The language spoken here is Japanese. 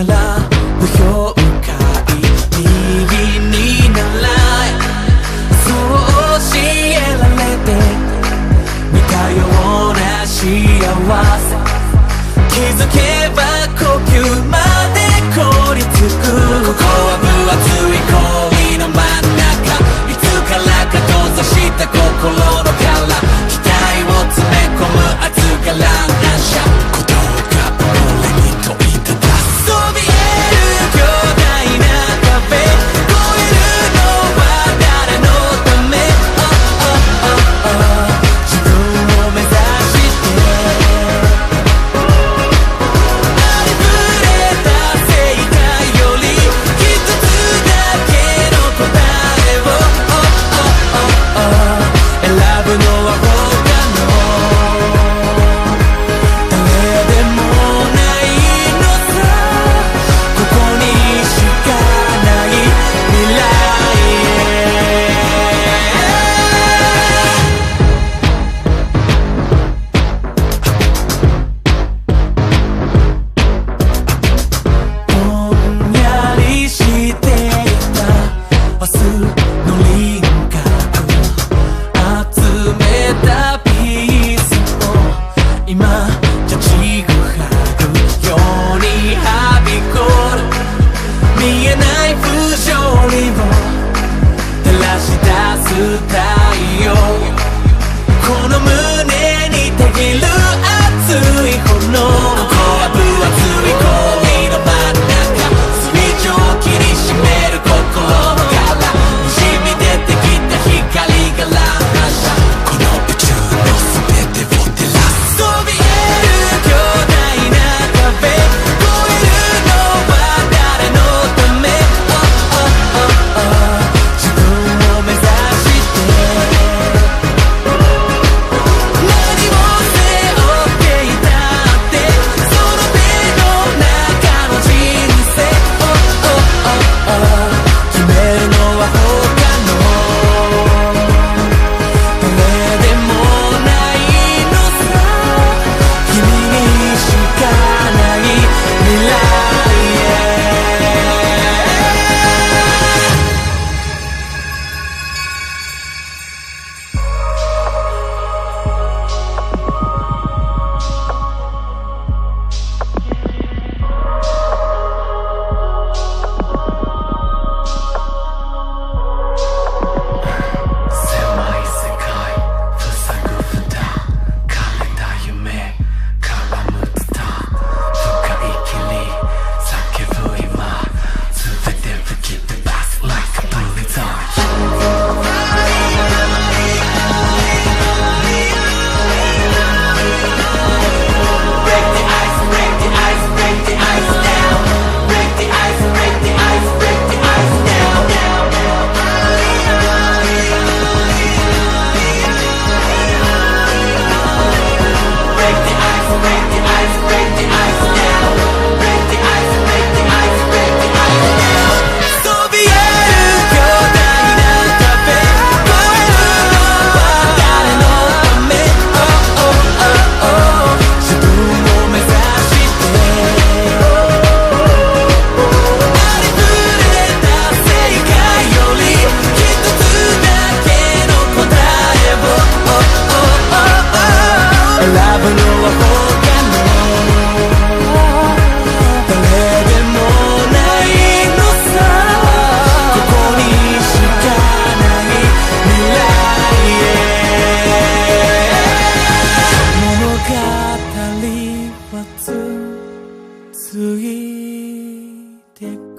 なら不評価右にならいそう教えられて似たような幸せ気づけば呼吸まで凍りつくここは分厚い氷の真ん中いつからか閉ざした心の殻期待を詰め込む熱が乱射鼓動が俺に問いただすそびえる巨大な壁越えるのは誰のため、自分を目指してありふれた世界より一つだけの答えを選ぶのは他の誰でもないのさここにしかない未来へぼんやりしていた明日の輪郭集めたピースを今じゃちぐはぐようにはびこる見えない不条理を照らし出す太陽この胸にたぎる熱い炎ここは分厚い氷の真ん中水蒸気に占める心の殻にじみ出てきた光が乱射この宇宙の全てを照らすそびえる巨大な壁越えるのは誰のため、自分を目指して何を背負っていたってその手の中の人生決めるのは他の誰でもないのさ君にしかない未来へ狭い世界塞ぐ蓋枯れた夢絡むツタ深い霧叫ぶ今全て吹き飛ばす like a blizzard Break the ice, break the ice, break the ice down Break the ice, break the ice, break the ice down Break the ice, break the ice, break the ice down Break the ice, break the ice, break the ice down そびえる巨大な壁越えるのは誰のため、自分を目指してありふれた世界より一つだけの答えを選ぶのは他の誰でもないのさここにしかない未来へ物語は続いてく